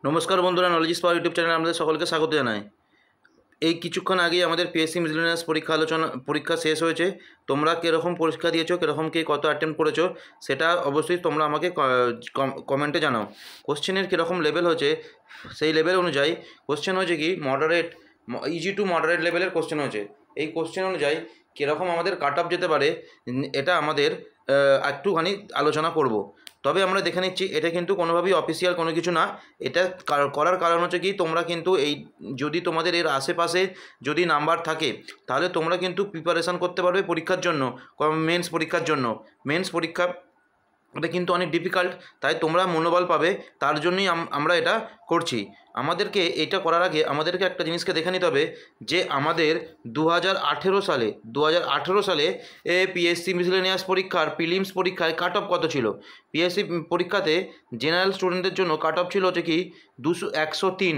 নমস্কার বন্ধুরা, নলেজ পাওয়ার ইউটিউব চ্যানেলে আমাদের সকলকে স্বাগত জানাই। এই কিছুক্ষণ আগেই আমাদের পিএসসি মিসেলেনিয়াস পরীক্ষা শেষ হয়েছে। তোমরা কীরকম পরীক্ষা দিয়েছো, কীরকম কী কত অ্যাটেম্প্ট করেছো সেটা অবশ্যই তোমরা আমাকে কমেন্টে জানাও। কোশ্চেনের কীরকম লেভেল হয়েছে সেই লেভেল অনুযায়ী কোশ্চেন হয়েছে কি মডারেট, ইজি টু মডারেট লেভেলের কোশ্চেন হয়েছে। এই কোশ্চেন অনুযায়ী কীরকম আমাদের কাট অফ যেতে পারে এটা আমাদের একটুখানি আলোচনা করব। তবে আমরা দেখে নিচ্ছি এটা কিন্তু কোনোভাবেই অফিসিয়াল কোনো কিছু না। এটা করার কারণ হচ্ছে কি তোমরা কিন্তু এই যদি তোমাদের এর আশেপাশে যদি নাম্বার থাকে তাহলে তোমরা কিন্তু প্রিপারেশান করতে পারবে পরীক্ষার জন্য, মেন্স পরীক্ষার জন্য। মেন্স পরীক্ষা এটা কিন্তু অনেক ডিফিকাল্ট, তাই তোমরা মনোবল পাবে, তার জন্যই আমরা এটা করছি। আমাদেরকে এটা করার আগে আমাদেরকে একটা জিনিসকে দেখে নিতে হবে যে আমাদের 2018 সালে পিএসসি মিসেলেনিয়াস পরীক্ষার প্রিলিমস পরীক্ষায় কাট অফ কত ছিল। পিএসসি পরীক্ষাতে জেনারেল স্টুডেন্টদের জন্য কাট অফ ছিল হচ্ছে কি 103।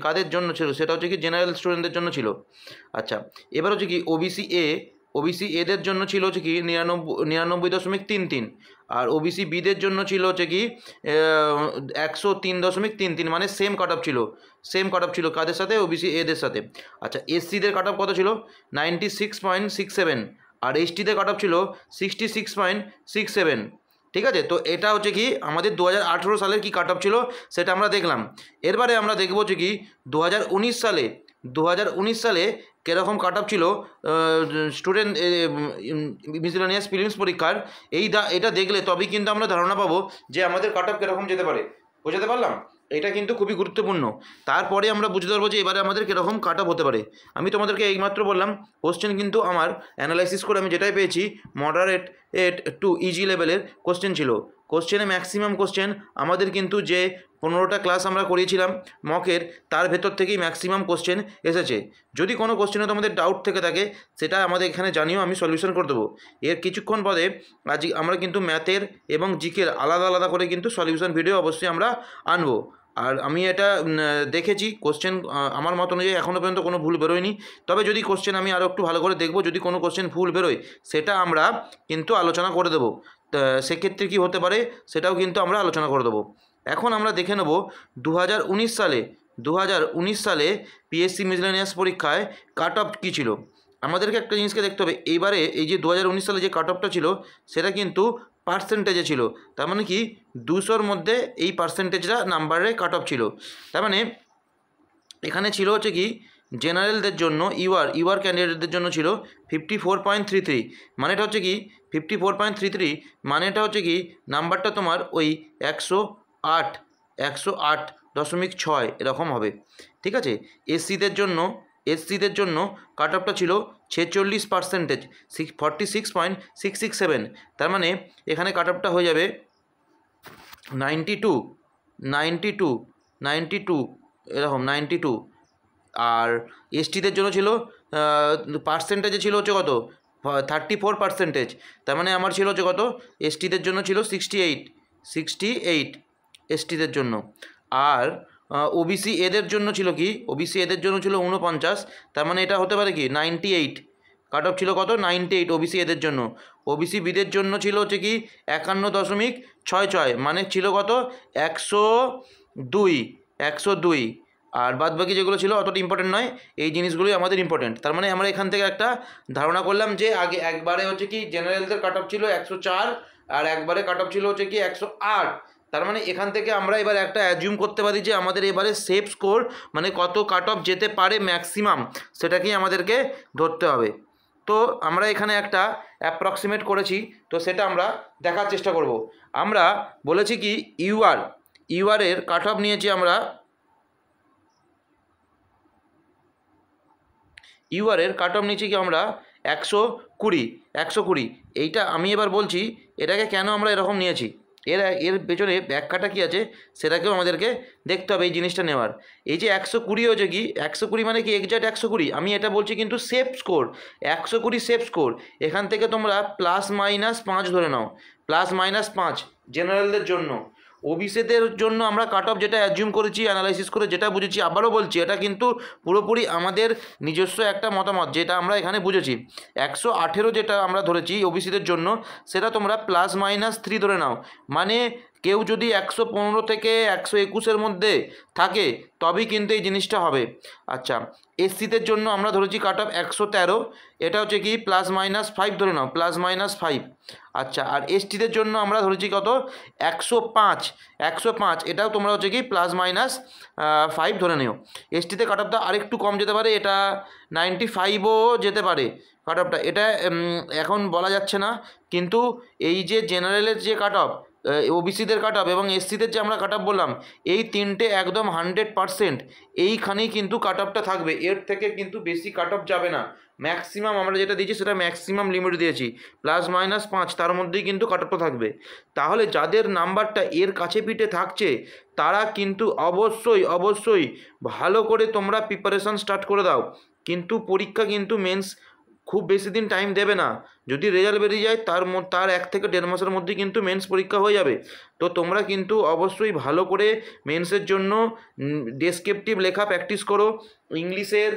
কাদের জন্য ছিল সেটা হচ্ছে কি জেনারেল স্টুডেন্টদের জন্য ছিল। আচ্ছা, এবার হচ্ছে কি ওবিসি এদের জন্য ছিল হচ্ছে কি 99.33, আর ওবিসি বিদের জন্য ছিল হচ্ছে কি 103.33, মানে সেম কাট অফ ছিল কাদের সাথে, ওবিসি এদের সাথে। আচ্ছা, এসসিদের কাট অফ কত ছিল 96.67, আর এসটিদের কাট অফ ছিল 66.67। ঠিক আছে, তো এটা হচ্ছে কি আমাদের 2018 সালের কি কাট অফ ছিল সেটা আমরা দেখলাম। এরবারে আমরা দেখব হচ্ছে কি 2019 সালে কীরকম কাট অফ ছিল স্টুডেন্ট মিসেলেনিয়াস প্রিলিমস পরীক্ষার। এটা দেখলে তবেই কিন্তু আমরা ধারণা পাবো যে আমাদের কাট অফ কীরকম যেতে পারে। বোঝাতে পারলাম? এটা কিন্তু খুবই গুরুত্বপূর্ণ। তারপরে আমরা বুঝতে পারবো যে এবারে আমাদের কীরকম কাট অফ হতে পারে। আমি তোমাদেরকে এইমাত্র বললাম কোশ্চেন কিন্তু আমার অ্যানালাইসিস করে আমি যেটাই পেয়েছি মডারেট টু ইজি লেভেলের কোশ্চেন ছিল। কোশ্চেনে ম্যাক্সিমাম কোশ্চেন আমাদের কিন্তু যে 15টা ক্লাস আমরা করিয়েছিলাম মকের, তার ভেতর থেকেই ম্যাক্সিমাম কোশ্চেন এসেছে। যদি কোনো কোশ্চেনে তোমাদের ডাউট থেকে থাকে সেটা আমাদের এখানে জানিও, আমি সলিউশন করে দেবো। এর কিছুক্ষণ পরে আজ আমরা কিন্তু ম্যাথের এবং জিকের আলাদা আলাদা করে কিন্তু সলিউশন ভিডিও অবশ্যই আমরা আনবো। আর আমি এটা দেখেছি কোশ্চেন আমার মত অনুযায়ী এখনও পর্যন্ত কোনো ভুল বেরোয়নি। তবে যদি কোশ্চেন আমি আরও একটু ভালো করে দেখবো, যদি কোনো কোশ্চেন ভুল বেরোয় সেটা আমরা কিন্তু আলোচনা করে দেবো। সেক্ষেত্রে কী হতে পারে সেটাও কিন্তু আমরা আলোচনা করে দেবো। এখন আমরা দেখে নেব 2019 সালে পিএসসি মিসেলেনিয়াস পরীক্ষায় কাট অফ কী ছিল। আমাদেরকে একটা জিনিসকে দেখতে হবে, এইবারে এই যে 2019 সালে যে কাট অফটা ছিল সেটা কিন্তু পার্সেন্টেজে ছিল। তার মানে কি 200-র মধ্যে এই পার্সেন্টেজটা নাম্বারে কাট অফ ছিল। তার মানে এখানে ছিল হচ্ছে কি জেনারেলদের জন্য ইউআর ক্যান্ডিডেটদের জন্য ছিল 54.33, মানেটা হচ্ছে কি 54.33 মানেটা হচ্ছে কি নাম্বারটা তোমার ওই 108.6 এরকম হবে। ঠিক আছে, এসসিদের জন্য কাট অফটা ছিল 46%, 46.667। তার মানে এখানে কাট অফটা হয়ে যাবে 92 এরকম 92। আর এসটিদের জন্য ছিল পার্সেন্টেজে ছিল হচ্ছে কত 34%। তার মানে আমার ছিল হচ্ছে কত, এসটিদের জন্য ছিল 68 এসটিদের জন্য। আর ওবিসি এদের জন্য ছিল কি, ওবিসি এদের জন্য ছিল 49। তার মানে এটা হতে পারে কি 98। কাট অফ ছিল কত 98 ওবিসি এদের জন্য। ওবিসি বিদের জন্য ছিল হচ্ছে কি 51.66, মানে ছিল কত 102। আর বাদ বাকি যেগুলো ছিল অতটা ইম্পর্টেন্ট নয়, এই জিনিসগুলোই আমাদের ইম্পর্টেন্ট। তার মানে আমরা এখান থেকে একটা ধারণা করলাম যে আগে একবারে হচ্ছে কি জেনারেলদের কাট অফ ছিল 104, আর একবারে কাট অফ ছিল হচ্ছে কি 108। তার মানে এখান থেকে আমরা এবার একটা অ্যাজিউম করতে পারি যে আমাদের এবারে সেফ স্কোর মানে কত কাট অফ যেতে পারে ম্যাক্সিমাম, সেটাকেই আমাদেরকে ধরতে হবে। তো আমরা এখানে একটা অ্যাপ্রক্সিমেট করেছি, তো সেটা আমরা দেখার চেষ্টা করব। আমরা বলেছি কি ইউআরের কাট অফ নিয়েছি আমরা, ইউআরের কাট অফ নিয়েছি কি আমরা 120। এইটা আমি এবার বলছি এটাকে কেন আমরা এরকম নিয়েছি, এর পেছনে ব্যাখ্যাটা কী আছে সেটাকেও আমাদেরকে দেখতে হবে এই জিনিসটা নেওয়ার। এই যে 120 হচ্ছে কি 120 মানে কি এক্স্যাক্ট 120, আমি এটা বলছি কিন্তু সেফ স্কোর 120 সেফ স্কোর। এখান থেকে তোমরা ±5 ধরে নাও, ±5 জেনারেলদের জন্য। ওবিসিদের জন্য আমরা কাট অফ যেটা অ্যাজিউম করেছি অ্যানালাইসিস করে যেটা বুঝেছি, আবারও বলছি এটা কিন্তু পুরোপুরি আমাদের নিজস্ব একটা মতামত, যেটা আমরা এখানে বুঝেছি। 118 যেটা আমরা ধরেছি ওবিসিদের জন্য সেটা তোমরা ±3 ধরে নাও, মানে কেউ যদি 115 থেকে 121-এর মধ্যে থাকে তবেই কিন্তু এই জিনিসটা হবে। আচ্ছা, এসসিদের জন্য আমরা ধরেছি কাট অফ 113, এটা হচ্ছে কি +-5 ধরে নাও, +-5। আচ্ছা, আর এসটিদের জন্য আমরা ধরেছি কত, 105, এটাও তোমরা হচ্ছে কি +-5 ধরে নিও। এসটিতে কাট অফটা আরেকটু কম যেতে পারে, এটা 95ও যেতে পারে কাট অফটা, এটা এখন বলা যাচ্ছে না। কিন্তু এই যে জেনারেলের যে কাট অফ, ওবিসিদের কাট অফ এবং এসসিদের যে আমরা কাট অফ বললাম, এই তিনটে একদম 100% এইখানেই কিন্তু কাট অফটা থাকবে, এর থেকে কিন্তু বেশি কাট অফ যাবে না। ম্যাক্সিমাম আমরা যেটা দিয়েছি সেটা ম্যাক্সিমাম লিমিট দিয়েছি, +-5 তার মধ্যেই কিন্তু কাট অফটা থাকবে। তাহলে যাদের নাম্বারটা এর কাছে পিঠে থাকছে তারা কিন্তু অবশ্যই ভালো করে তোমরা প্রিপারেশান স্টার্ট করে দাও। কিন্তু পরীক্ষা কিন্তু মেন্স খুব বেশি দিন টাইম দেবে না, যদি রেজাল্ট বেরিয়ে যায় তার 1 থেকে 1.5 মাসের মধ্যে কিন্তু মেন্স পরীক্ষা হয়ে যাবে। তো তোমরা কিন্তু অবশ্যই ভালো করে মেন্সের জন্য ডেসক্রিপটিভ লেখা প্র্যাকটিস করো, ইংলিশের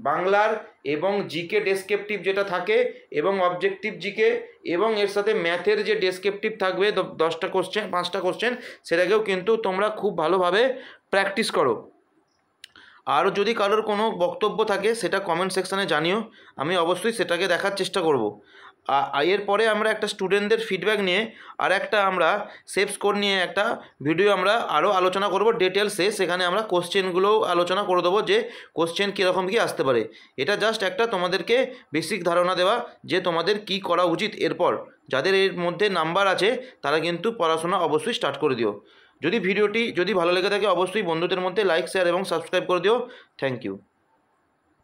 বাংলার এবং জিকে ডেসক্রিপটিভ যেটা থাকে এবং অবজেক্টিভ জিকে, এবং এর সাথে ম্যাথের যে ডেসক্রিপটিভ থাকবে 10টা কোশ্চেন 5টা কোশ্চেন, সেটাকেও কিন্তু তোমরা খুব ভালোভাবে প্র্যাকটিস করো। আর যদি কারোর কোনো বক্তব্য থাকে সেটা কমেন্ট সেকশানে জানিও, আমি অবশ্যই সেটাকে দেখার চেষ্টা করব। এরপরে আমরা একটা স্টুডেন্টদের ফিডব্যাক নিয়ে আর একটা আমরা সেফ স্কোর নিয়ে একটা ভিডিও আমরা আরও আলোচনা করব ডিটেলসে, সেখানে আমরা কোশ্চেনগুলোও আলোচনা করে দেবো যে কোশ্চেন কীরকম কী আসতে পারে। এটা জাস্ট একটা তোমাদেরকে বেসিক ধারণা দেওয়া যে তোমাদের কি করা উচিত এরপর। যাদের এর মধ্যে নাম্বার আছে তারা কিন্তু পড়াশোনা অবশ্যই স্টার্ট করে দিও। ভিডিওটি যদি ভালো লেগে থাকে অবশ্যই বন্ধুদের মধ্যে লাইক, শেয়ার এবং সাবস্ক্রাইব করে দিও। Thank you.